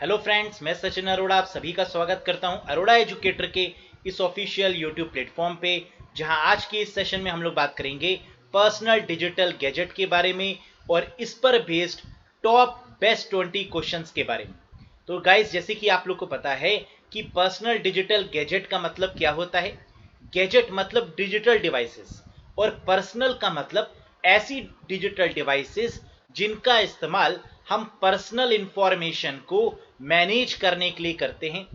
Hello friends, मैं सचिन अरोड़ा आप सभी का स्वागत करता हूं अरोड़ा एजुकेटर के इस ऑफिशियल यूट्यूब प्लेटफॉर्म पे, जहां आज के इस सेशन में हम लोग बात करेंगे पर्सनल डिजिटल गैजेट के बारे में और इस पर बेस्ड टॉप बेस्ट 20 क्वेश्चंस के बारे में। तो गाइस, जैसे कि आप लोग को पता है कि पर्सनल डिजिटल गैजेट का मतलब क्या होता है। गैजेट मतलब डिजिटल डिवाइसेस और पर्सनल का मतलब ऐसी डिजिटल डिवाइसेस जिनका इस्तेमाल हम पर्सनल इंफॉर्मेशन को मैनेज करने के लिए करते हैं।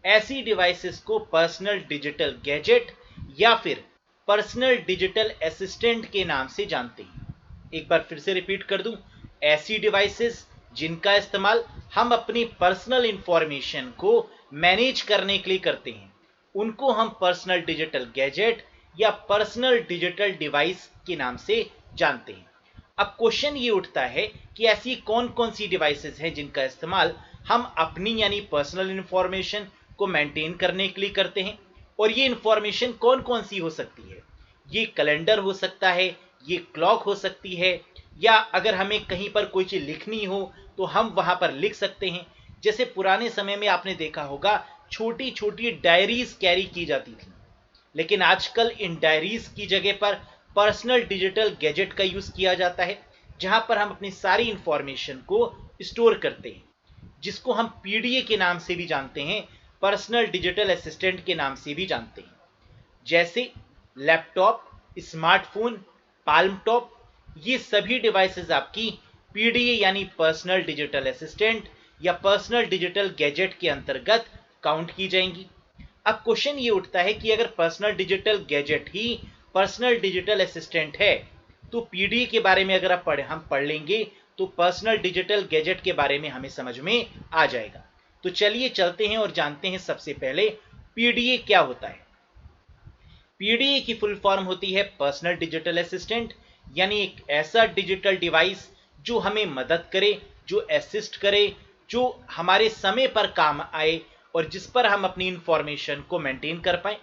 ऐसी डिवाइसेस को पर्सनल डिजिटल गैजेट या फिर पर्सनल डिजिटल असिस्टेंट के नाम से जानते हैं। एक बार फिर से रिपीट कर दूं, ऐसी डिवाइसेस जिनका इस्तेमाल हम अपनी पर्सनल इंफॉर्मेशन को मैनेज करने के लिए करते हैं, उनको हम पर्सनल डिजिटल गैजेट या पर्सनल डिजिटल डिवाइस के नाम से जानते हैं। अब क्वेश्चन ये उठता है कि ऐसी कौन कौन सी डिवाइसेस हैं जिनका इस्तेमाल हम अपनी यानी पर्सनल इंफॉर्मेशन को मेंटेन करने के लिए करते हैं, और ये इंफॉर्मेशन कौन कौन सी हो सकती है। ये कैलेंडर हो सकता है, ये क्लॉक हो सकती है, या अगर हमें कहीं पर कोई चीज लिखनी हो तो हम वहां पर लिख सकते हैं। जैसे पुराने समय में आपने देखा होगा छोटी छोटी डायरीज कैरी की जाती थी, लेकिन आजकल इन डायरीज की जगह पर पर्सनल डिजिटल गैजेट का यूज किया जाता है, जहां पर हम अपनी सारी इंफॉर्मेशन को स्टोर करते हैं, जिसको हम पीडीए के नाम से भी जानते हैं, पर्सनल डिजिटल असिस्टेंट के नाम से भी जानते हैं। जैसे लैपटॉप, स्मार्टफोन, पाल्म टॉप, ये सभी डिवाइसेस आपकी पीडीए यानी पर्सनल डिजिटल असिस्टेंट या पर्सनल डिजिटल गैजेट के अंतर्गत काउंट की जाएंगी। अब क्वेश्चन ये उठता है कि अगर पर्सनल डिजिटल गैजेट ही पर्सनल डिजिटल असिस्टेंट है, तो पीडीए के बारे में अगर हम पढ़ लेंगे तो पर्सनल डिजिटल गैजेट के बारे में हमें समझ में आ जाएगा। तो चलिए चलते हैं और जानते हैं सबसे पहले पीडीए क्या होता है। पीडीए की फुल फॉर्म होती है पर्सनल डिजिटल असिस्टेंट, यानी एक ऐसा डिजिटल डिवाइस जो हमें मदद करे, जो असिस्ट करे, जो हमारे समय पर काम आए और जिस पर हम अपनी इंफॉर्मेशन को मेंटेन कर पाए।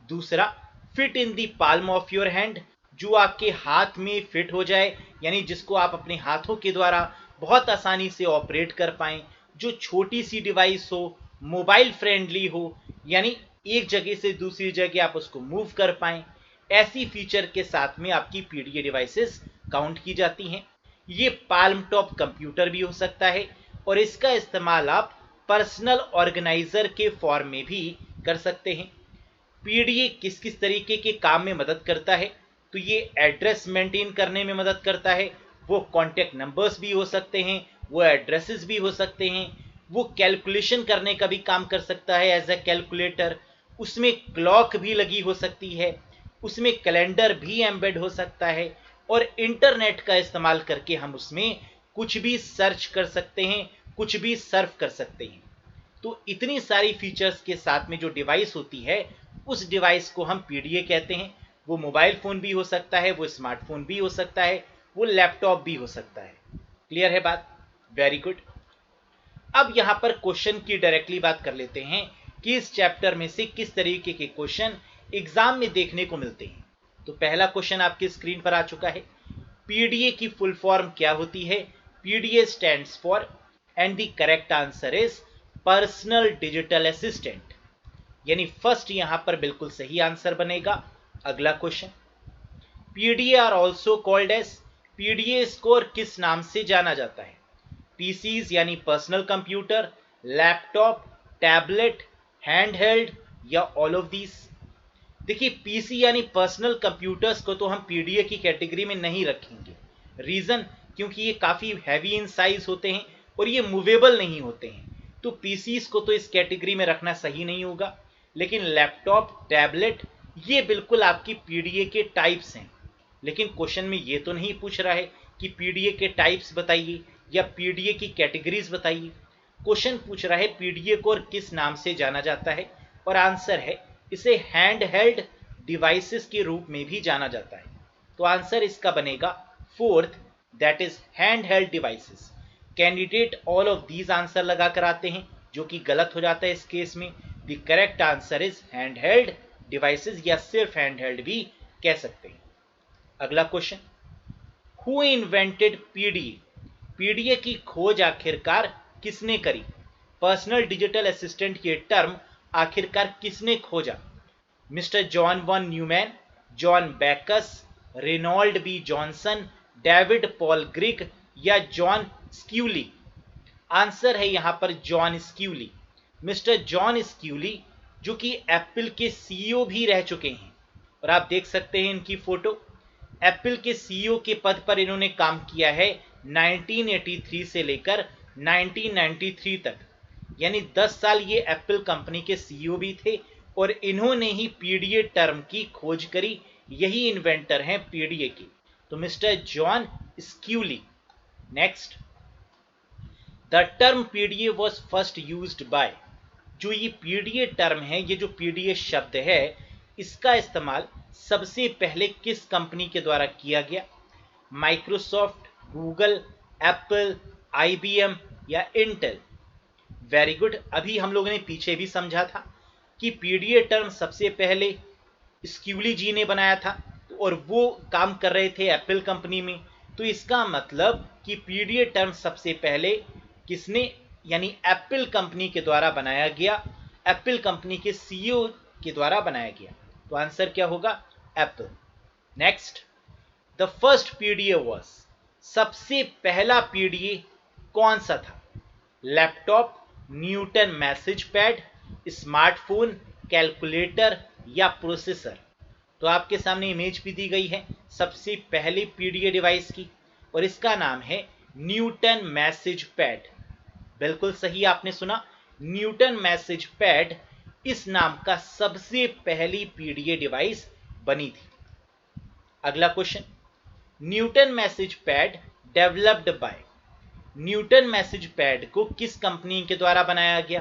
दूसरा, fit in the palm of your hand, जो आपके हाथ में फिट हो जाए, यानी जिसको आप अपने हाथों के द्वारा बहुत आसानी से ऑपरेट कर पाए, जो छोटी सी डिवाइस हो, मोबाइल फ्रेंडली हो, यानी एक जगह से दूसरी जगह आप उसको मूव कर पाए। ऐसी फीचर के साथ में आपकी पीडीए डिवाइसेस काउंट की जाती हैं। ये पाल्म टॉप कंप्यूटर भी हो सकता है और इसका इस्तेमाल आप पर्सनल ऑर्गेनाइजर के फॉर्म में भी कर सकते हैं। पीडीए किस किस तरीके के काम में मदद करता है, तो ये एड्रेस मेंटेन करने में मदद करता है। वो कॉन्टेक्ट नंबर्स भी हो सकते हैं, वो एड्रेसेस भी हो सकते हैं, वो कैलकुलेशन करने का भी काम कर सकता है एज ए कैलकुलेटर। उसमें क्लॉक भी लगी हो सकती है, उसमें कैलेंडर भी एम्बेड हो सकता है, और इंटरनेट का इस्तेमाल करके हम उसमें कुछ भी सर्च कर सकते हैं, कुछ भी सर्फ कर सकते हैं। तो इतनी सारी फीचर्स के साथ में जो डिवाइस होती है, उस डिवाइस को हम पीडीए कहते हैं। वो मोबाइल फोन भी हो सकता है, वो स्मार्टफोन भी हो सकता है, वो लैपटॉप भी हो सकता है। क्लियर है बात? Very good. अब यहां पर क्वेश्चन की डायरेक्टली बात कर लेते हैं कि इस चैप्टर में से किस तरीके के क्वेश्चन एग्जाम में देखने को मिलते हैं। तो पहला क्वेश्चन आपकी स्क्रीन पर आ चुका है। पीडीए की फुल फॉर्म क्या होती है? PDA stands for, and the correct answer is personal digital assistant, यानी फर्स्ट यहां पर बिल्कुल सही आंसर बनेगा। अगला question, PDA are also called as, PDA स्कोर किस नाम से जाना जाता है? पीसीज यानी personal computer, laptop, tablet, handheld, या ऑल ऑफ दीज? देखिए, पीसी यानी पर्सनल कंप्यूटर्स को तो हम पीडीए की कैटेगरी में नहीं रखेंगे। रीजन, क्योंकि ये काफी हैवी इन साइज होते हैं और ये मूवेबल नहीं होते हैं, तो पीसीस को तो इस कैटेगरी में रखना सही नहीं होगा। लेकिन लैपटॉप, टैबलेट, ये बिल्कुल आपकी पीडीए के टाइप्स हैं। लेकिन क्वेश्चन में ये तो नहीं पूछ रहा है कि पीडीए के टाइप्स बताइए या पीडीए की कैटेगरीज बताइए। क्वेश्चन पूछ रहा है पीडीए को किस नाम से जाना जाता है, और आंसर है इसे हैंड हेल्ड डिवाइसेस के रूप में भी जाना जाता है। तो आंसर इसका बनेगा fourth, that is hand held devices. Candidate all of these answer लगा कर आते हैं, जो कि गलत हो जाता है इस केस में। The correct answer is hand held devices, या सिर्फ हैंड हेल्ड भी कह सकते हैं। अगला question, who invented PDA? PDA की खोज आखिरकार किसने करी? पर्सनल डिजिटल असिस्टेंट ये टर्म आखिरकार किसने खोजा? Mister John von Neumann, John Backus, Reynold B Johnson, David Paul Grigg या जॉन स्क्यूली? आंसर है यहां पर John Sculley. Mister John Sculley जो कि एप्पल के सीईओ भी रह चुके हैं, और आप देख सकते हैं इनकी फोटो। एप्पल के सीईओ के पद पर इन्होंने काम किया है 1983 से लेकर 1993 तक, यानी 10 साल ये एप्पल कंपनी के सीईओ भी थे, और इन्होंने ही पीडीए टर्म की खोज करी। यही इन्वेंटर हैं पीडीए के। तो mister John Sculley. Next, the term PDA was first used by. जो ये पीडीए टर्म है, ये जो पीडीए शब्द है, इसका इस्तेमाल सबसे पहले किस कंपनी के द्वारा किया गया? माइक्रोसॉफ्ट, गूगल, एप्पल, आईबीएम या इंटेल? Very good. अभी हम लोगों ने पीछे भी समझा था कि पीडीए टर्म सबसे पहले स्क्यूली जी ने बनाया था, और वो काम कर रहे थे एप्पल कंपनी में। तो इसका मतलब कि पीडीए टर्म सबसे पहले किसने, यानी एप्पल कंपनी के द्वारा बनाया गया, एप्पल कंपनी के सीईओ के द्वारा बनाया गया। तो आंसर क्या होगा? Apple. Next, the first PDA was. सबसे पहला पीडीए कौन सा था? Laptop, Newton message pad, smartphone, calculator या प्रोसेसर? तो आपके सामने इमेज भी दी गई है सबसे पहले पीडीए डिवाइस की, और इसका नाम है न्यूटन मैसेज पैड। बिल्कुल सही आपने सुना, न्यूटन मैसेज पैड इस नाम का सबसे पहली पीडीए डिवाइस बनी थी। अगला question, Newton message pad developed by. Newton message pad को किस कंपनी के द्वारा बनाया गया?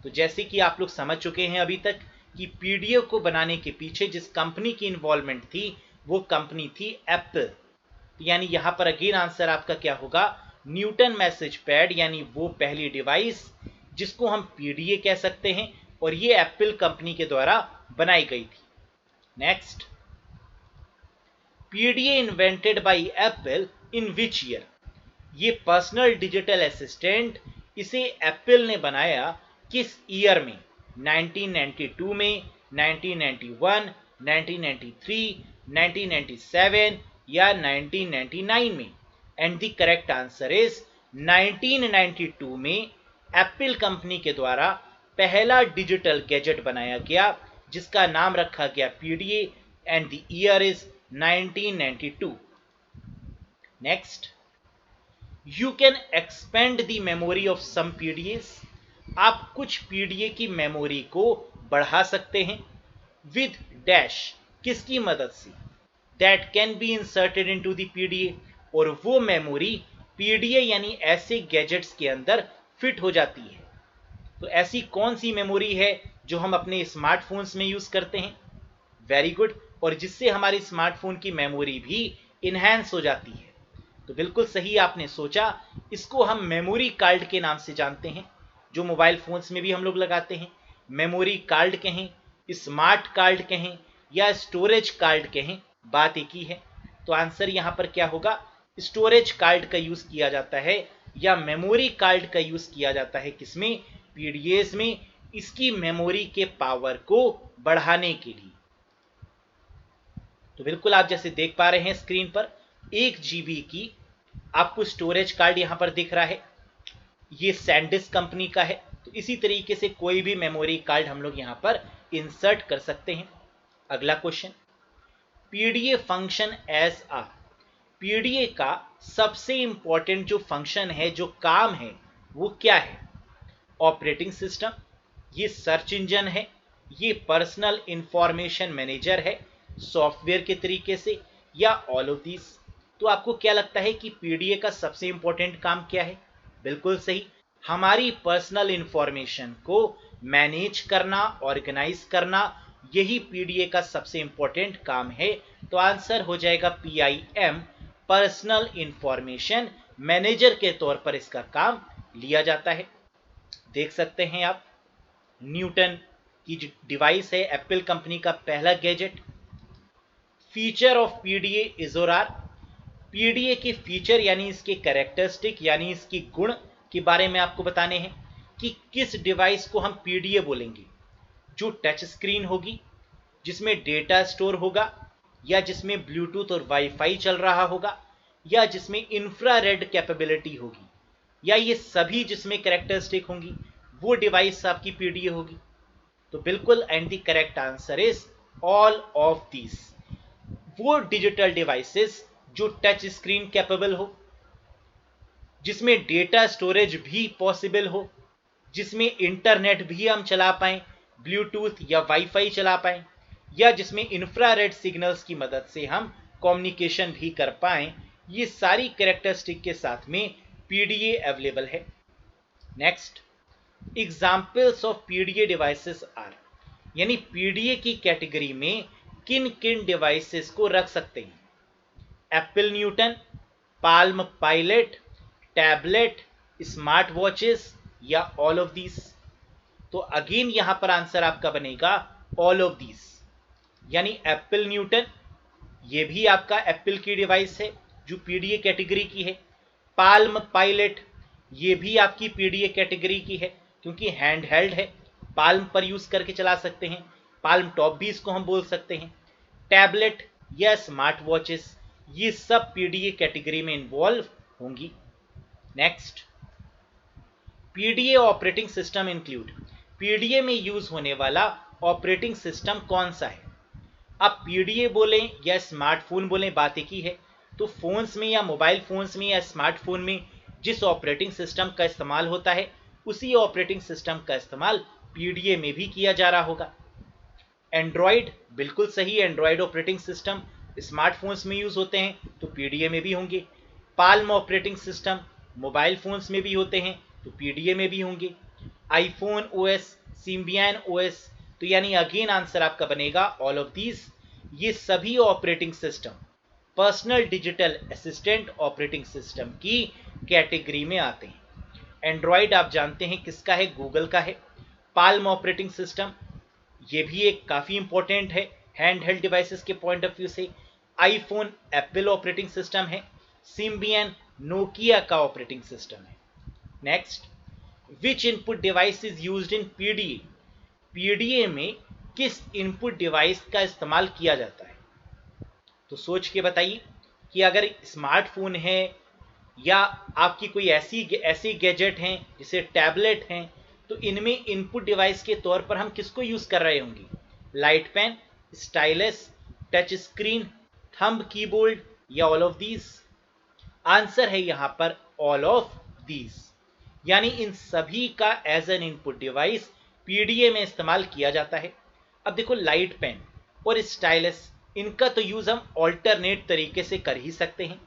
तो जैसे कि आप लोग समझ चुके हैं अभी तक कि पीडीए को बनाने के पीछे जिस कंपनी की इन्वॉल्वमेंट थी, वो कंपनी थी एप्पल। यानी यहां पर अगेन आंसर आपका क्या होगा? न्यूटन मैसेज पैड, यानी वो पहली डिवाइस जिसको हम पीडीए कह सकते हैं, और ये एप्पल कंपनी के द्वारा बनाई गई थी। Next, PDA invented by apple in which year. ये पर्सनल डिजिटल असिस्टेंट, इसे एप्पल ने बनाया किस ईयर में? 1992 में, 1991, 1993, 1997 या 1999 में? And the correct answer is 1992 में एप्पल कंपनी के द्वारा पहला डिजिटल गैजेट बनाया गया, जिसका नाम रखा गया PDA, and the year is 1992। Next, you can expand the memory of some PDAs. आप कुछ पीडीए की मेमोरी को बढ़ा सकते हैं विद डैश, किसकी मदद से? That can be inserted into the PDA, और वो मेमोरी पीडीए यानी ऐसे गैजेट्स के अंदर फिट हो जाती है। तो ऐसी कौन सी मेमोरी है जो हम अपने स्मार्टफोन्स में यूज करते हैं? वेरी गुड, और जिससे हमारी स्मार्टफोन की मेमोरी भी इनहैंस हो जाती है। तो बिल्कुल सही आपने सोचा, इसको हम मेमोरी कार्ड के नाम से जानते हैं, जो मोबाइल फोन्स में भी हम लोग लगाते हैं। मेमोरी कार्ड कहें, स्मार्ट कार्ड कहें या स्टोरेज कार्ड कहें, बात एक ही है। तो आंसर यहां पर क्या होगा? स्टोरेज कार्ड का यूज किया जाता है, या मेमोरी कार्ड का यूज किया जाता है किसमें? पीडीएस में, इसकी मेमोरी के पावर को बढ़ाने के लिए। तो बिल्कुल आप जैसे देख पा रहे हैं स्क्रीन पर, 1 जीबी की आपको स्टोरेज कार्ड यहां पर दिख रहा है, ये सैनडिस्क कंपनी का है। तो इसी तरीके से कोई भी मेमोरी कार्ड हम लोग यहां पर इंसर्ट कर सकते हैं। अगला क्वेश्चन, पीडीए फंक्शन एज आ। पीडीए का सबसे इंपॉर्टेंट जो फंक्शन है, जो काम है, वो क्या है? ऑपरेटिंग सिस्टम, ये सर्च इंजन है, ये पर्सनल इंफॉर्मेशन मैनेजर है सॉफ्टवेयर के तरीके से, या ऑल ऑफ दीज? तो आपको क्या लगता है कि पीडीए का सबसे इंपॉर्टेंट काम क्या है? बिल्कुल सही, हमारी पर्सनल इंफॉर्मेशन को मैनेज करना, ऑर्गेनाइज करना, यही पीडीए का सबसे इंपॉर्टेंट काम है। तो आंसर हो जाएगा PIM, पर्सनल इंफॉर्मेशन मैनेजर के तौर पर इसका काम लिया जाता है। देख सकते हैं आप, न्यूटन की जो डिवाइस है, एप्पल कंपनी का पहला gadget. Feature of PDA is और आर। पीडीए के फीचर यानी इसके कैरेक्टरिस्टिक, यानी इसकी गुण के बारे में आपको बताने हैं। कि किस डिवाइस को हम पीडीए बोलेंगे, जो टच स्क्रीन होगी, जिसमें डेटा स्टोर होगा, या जिसमें ब्लूटूथ और वाईफाई चल रहा होगा, या जिसमें इंफ्रारेड कैपेबिलिटी होगी, या ये सभी जिसमें कैरेक्टरिस्टिक होंगी, वो डिवाइस आपकी पीडीए होगी। तो बिल्कुल, and the correct answer is all of these. वो डिजिटल डिवाइसेस जो टच स्क्रीन कैपेबल हो, जिसमें डेटा स्टोरेज भी पॉसिबल हो, जिसमें इंटरनेट भी हम चला पाएं, ब्लूटूथ या वाईफाई चला पाएं, या जिसमें इंफ्रारेड सिग्नल्स की मदद से हम कम्युनिकेशन भी कर पाएं, ये सारी कैरेक्टरिस्टिक के साथ में पीडीए अवेलेबल है। Next, examples of PDA devices are, यानी पीडीए की कैटेगरी में किन किन डिवाइसेस को रख सकते हैं? Apple Newton, Palm Pilot, tablet, smart watches, या ऑल ऑफ दीज। तो अगेन यहां पर आंसर आपका बनेगा ऑल ऑफ दीज, यानी एप्पल न्यूटन, ये भी आपका एप्पल की डिवाइस है जो पीडीए कैटेगरी की है। पाल्म पायलट, ये भी आपकी पीडीए कैटेगरी की है क्योंकि हैंड हेल्ड है, पाल्म पर यूज करके चला सकते हैं, पाल्म टॉप भी इसको हम बोल सकते हैं। टैबलेट या स्मार्ट वॉचेस, ये सब पीडीए कैटेगरी में इन्वॉल्व होंगी। Next, PDA operating system include, PDA में यूज होने वाला ऑपरेटिंग सिस्टम कौन सा है? अब पीडीए बोलें या स्मार्टफोन बोलें, बात एक ही है। तो फोन्स में या मोबाइल फोन्स में या स्मार्टफोन में जिस ऑपरेटिंग सिस्टम का इस्तेमाल होता है, उसी ऑपरेटिंग सिस्टम का इस्तेमाल पीडीए में भी किया जा रहा होगा। एंड्रॉयड, बिल्कुल सही, एंड्रॉयड ऑपरेटिंग सिस्टम स्मार्टफोन्स में यूज होते हैं तो पीडीए में भी होंगे। Palm operating system mobile phones में भी होते हैं तो पीडीए में भी होंगे। आईफोन ओएस, सिम्बियन ओएस, तो यानी अगेन आंसर आपका बनेगा ऑल ऑफ दीज। ये सभी operating system personal digital assistant operating system की कैटेगरी में आते हैं। एंड्रॉयड आप जानते हैं किसका है, गूगल का है। पाल्म ऑपरेटिंग सिस्टम, ये भी एक काफी इंपॉर्टेंट है हैंड हेल्ड डिवाइसेस के पॉइंट ऑफ व्यू से। आईफोन एप्पल ऑपरेटिंग सिस्टम है। सिम्बियन नोकिया का ऑपरेटिंग सिस्टम है। Next, which input device is used in PDA, PDA में किस इनपुट डिवाइस का इस्तेमाल किया जाता है? तो सोच के बताइए कि अगर स्मार्टफोन है या आपकी कोई ऐसी गैजेट हैं जैसे टैबलेट हैं, तो इनमें इनपुट डिवाइस के तौर पर हम किसको यूज कर रहे होंगे? Light pen, stylus, touch screen, thumb keyboard, या ऑल ऑफ दीज? आंसर है यहां पर ऑल ऑफ दीज, यानी इन सभी का as an input device PDA में इस्तेमाल किया जाता है। अब देखो, लाइट पेन और स्टाइलस, इनका तो यूज हम ऑल्टरनेट तरीके से कर ही सकते हैं।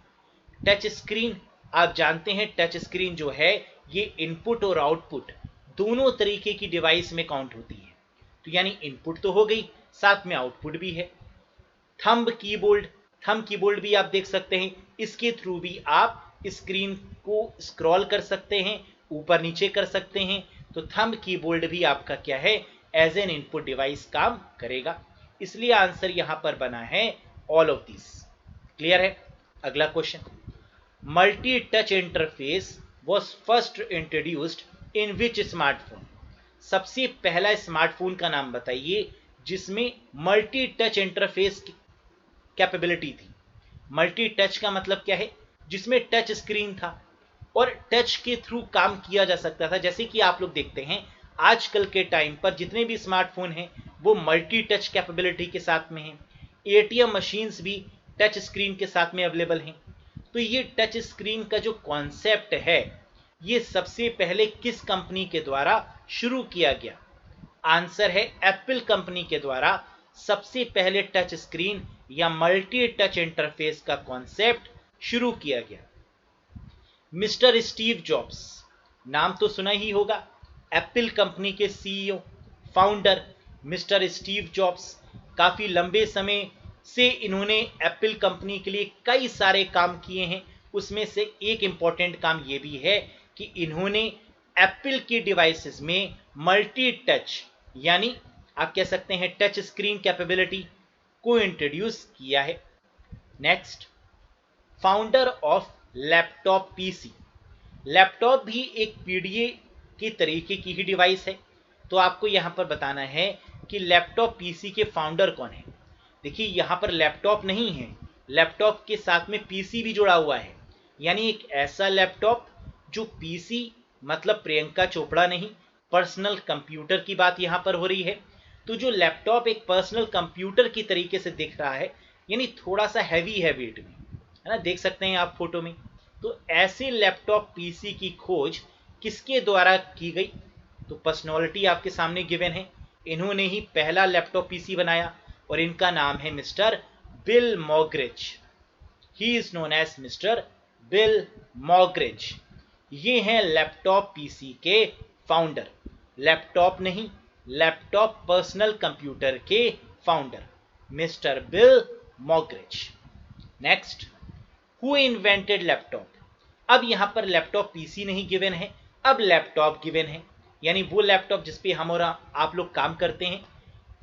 टच स्क्रीन, आप जानते हैं टच स्क्रीन जो है ये इनपुट और आउटपुट दोनों तरीके की डिवाइस में काउंट होती है, तो यानी इनपुट तो हो गई, साथ में आउटपुट भी है। थंब कीबोर्ड, थंब कीबोर्ड भी आप देख सकते हैं, इसके थ्रू भी आप स्क्रीन को स्क्रॉल कर सकते हैं, ऊपर नीचे कर सकते हैं, तो थंब कीबोर्ड भी आपका क्या है, एज एन इनपुट डिवाइस काम करेगा। इसलिए आंसर यहां पर बना है ऑल ऑफ दिस। क्लियर है? अगला question, multi touch interface was first introduced in which smartphone, सबसे पहला स्मार्टफोन का नाम बताइए जिसमें मल्टी टच इंटरफेस कैपेबिलिटी थी। मल्टी टच का मतलब क्या है? जिसमें टच स्क्रीन था और टच के थ्रू काम किया जा सकता था। जैसे कि आप लोग देखते हैं आजकल के टाइम पर जितने भी स्मार्टफोन हैं वो मल्टी टच कैपेबिलिटी के साथ में हैं। एटीएम मशीन्स भी टच स्क्रीन के साथ में अवेलेबल हैं। तो ये टच स्क्रीन का जो कॉन्सेप्ट है ये सबसे पहले किस कंपनी के द्वारा शुरू किया गया? आंसर है एप्पल कंपनी के द्वारा सबसे पहले टच स्क्रीन या मल्टी टच इंटरफेस का कॉन्सेप्ट शुरू किया गया। मिस्टर स्टीव जॉब्स, नाम तो सुना ही होगा, एप्पल कंपनी के CEO founder mister Steve jobs, काफी लंबे समय से इन्होंने एप्पल कंपनी के लिए कई सारे काम किए हैं। उसमें से एक इंपॉर्टेंट काम ये भी है कि इन्होंने एप्पल की डिवाइसेस में मल्टी टच यानी आप कह सकते हैं टच स्क्रीन कैपेबिलिटी को इंट्रोड्यूस किया है। Next, founder of laptop PC, laptop भी एक पीडीए की तरीके की ही डिवाइस है। तो आपको यहाँ पर बताना है कि लैपटॉप पीसी के फाउंडर कौन है। देखिए यहाँ पर लैपटॉप नहीं है, लैपटॉप के साथ में पीसी भी जुड़ा हुआ है, यानी एक ऐसा लैपटॉप जो पीसी मतलब प्रियंका चोपड़ा नहीं, पर्सनल कंप्यूटर की बात यहाँ पर हो रही है। तो जो लैपटॉप एक पर्सनल कंप्यूटर की तरीके से दिख रहा है, यानी थोड़ा सा हैवी है वेट में, है ना, देख सकते हैं आप फोटो में। तो ऐसे लैपटॉप पीसी की खोज किसके द्वारा की गई? तो पर्सनालिटी आपके सामने गिवन है, इन्होंने ही पहला लैपटॉप पीसी बनाया और इनका नाम है mister Bill Moggridge. He is known as mister Bill Moggridge. ये हैं लैपटॉप पीसी के फाउंडर। लैपटॉप नहीं, लैपटॉप पर्सनल कंप्यूटर के founder mister Bill Moggridge. Next, who invented laptop? अब यहां पर लैपटॉप पीसी नहीं गिवन है, अब लैपटॉप गिवन है, यानी वो लैपटॉप जिसपे हम और आप लोग काम करते हैं,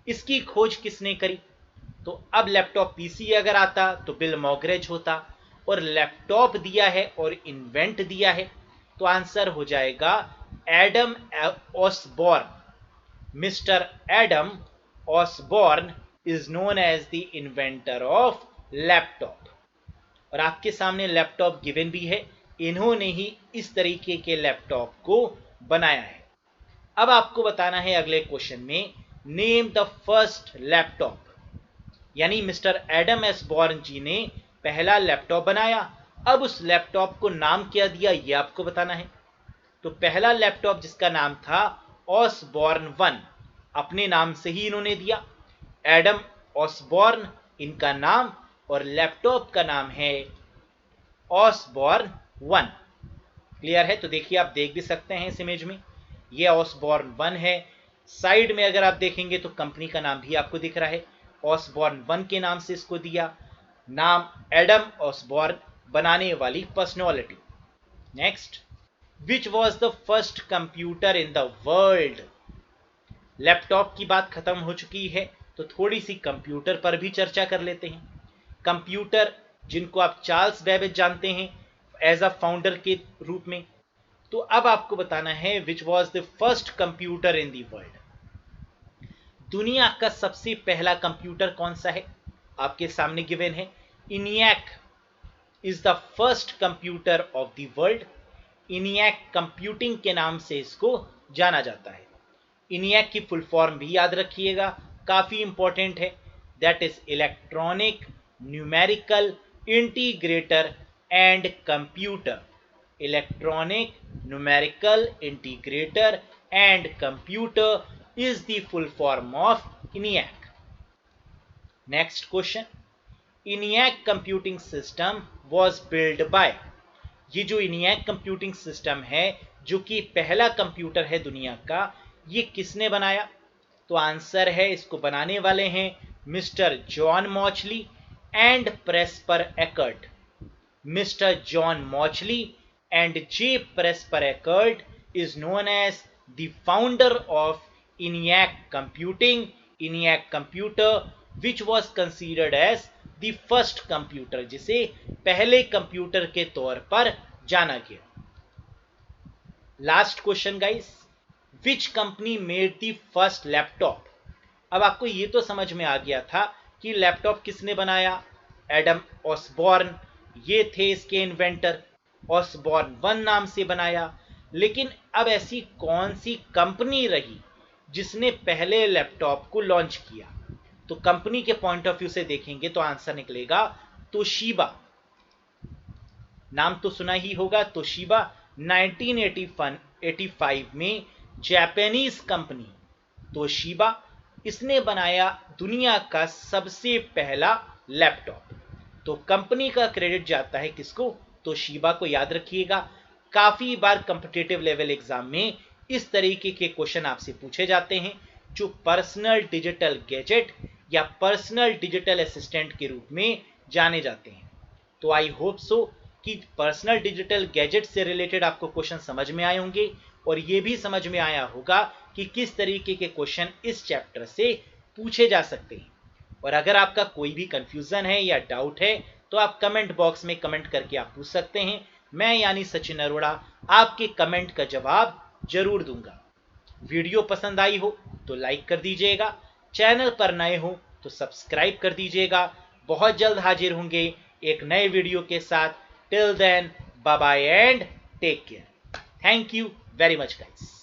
इसकी खोज किसने करी? तो अब लैपटॉप पीसी अगर आता तो बिल मॉग्रिच होता, और लैपटॉप दिया है और इन्वेंट दिया है, तो आंसर हो जाएगा Adam Osborne. Mister Adam Osborne is known as the inventor of laptop. और आपके सामने लैपटॉप गिवन भी है, इन्होंने ही इस तरीके के लैपटॉप को बनाया है। अब आपको बताना है अगले क्वेश्चन में, नेम द फर्स्ट लैपटॉप, यानी मिस्टर एडम ऑसबॉर्न जी ने पहला लैपटॉप बनाया, अब उस लैपटॉप को नाम क्या दिया ये आपको बताना है। तो पहला लैपटॉप जिसका नाम था ऑसबॉर्न 1, अपने नाम से ही इन्होंने दिया, एडम ऑसबॉर्न इनका नाम, और लैपटॉप का नाम है ऑसबॉर्न 1। क्लियर है? तो देखिए आप देख भी सकते हैं इस इमेज में, ये ऑसबॉर्न 1 है। साइड में अगर आप देखेंगे तो कंपनी का नाम भी आपको दिख रहा है, ऑसबॉर्न 1 के नाम से इसको दिया, नाम एडम ऑसबॉर्न, बनाने वाली personality. Next, which was the first computer in the world? Laptop की बात खत्म हो चुकी है, तो थोड़ी सी कंप्यूटर पर भी चर्चा कर लेते हैं। कंप्यूटर जिनको आप चार्ल्स बेबेज जानते हैं एज अ फाउंडर के रूप में, तो अब आपको बताना है which was the first computer in the world. दुनिया का सबसे पहला कंप्यूटर कौन सा है? आपके सामने गिवन है, ENIAC is the first computer of the world. ENIAC computing के नाम से इसको जाना जाता है। इनियक की फुल फॉर्म भी याद रखिएगा, काफी इंपॉर्टेंट है, that is electronic numerical integrator and computer. Electronic numerical integrator and computer is the full form of ENIAC. Next question, ENIAC computing system was build by. ये जो इनियक कंप्यूटिंग सिस्टम है, जो कि पहला कंप्यूटर है दुनिया का, ये किसने बनाया? तो आंसर है, इसको बनाने वाले हैं mister John Mauchly and Presper Eckert. Mister John Mauchly and J Presper Eckert is known as the founder of ENIAC computing. ENIAC computer which was considered as the first computer, जिसे पहले computer के तौर पर जाना गया। Last question guys, which company made the first laptop? अब आपको ये तो समझ में आ गया था कि लैपटॉप किसने बनाया, एडम ऑसबॉर्न, ये थे इसके इन्वेंटर, ऑसबॉर्न 1 नाम से बनाया। लेकिन अब ऐसी कौन सी कंपनी रही जिसने पहले लैपटॉप को लॉन्च किया? तो कंपनी के पॉइंट ऑफ व्यू से देखेंगे तो आंसर निकलेगा तोशिबा। नाम तो सुना ही होगा, तोशिबा 1985 में जापानीज कंपनी तोशिबा, इसने बनाया दुनिया का सबसे पहला लैपटॉप। तो कंपनी का क्रेडिट जाता है किसको? तोशिबा को। याद रखिएगा, काफी बार कॉम्पिटिटिव लेवल एग्जाम में इस तरीके के क्वेश्चन आपसे पूछे जाते हैं, जो पर्सनल डिजिटल गैजेट या पर्सनल डिजिटल असिस्टेंट के रूप में जाने जाते हैं। तो आई होप सो कि पर्सनल डिजिटल गैजेट से रिलेटेड आपको क्वेश्चन समझ में आए होंगे, और ये भी समझ में आया होगा कि किस तरीके के क्वेश्चन इस चैप्टर से पूछे जा सकते हैं। और अगर आपका कोई भी कंफ्यूजन है या डाउट है तो आप कमेंट बॉक्स में कमेंट करके आप पूछ सकते हैं। मैं यानी सचिन अरोड़ा आपके कमेंट का जवाब जरूर दूंगा। वीडियो पसंद आई हो तो लाइक कर दीजिएगा, चैनल पर नए हो तो सब्सक्राइब कर दीजिएगा। बहुत जल्द हाजिर होंगे एक नए वीडियो के साथ। Till then, bye bye and take care. Thank you very much guys.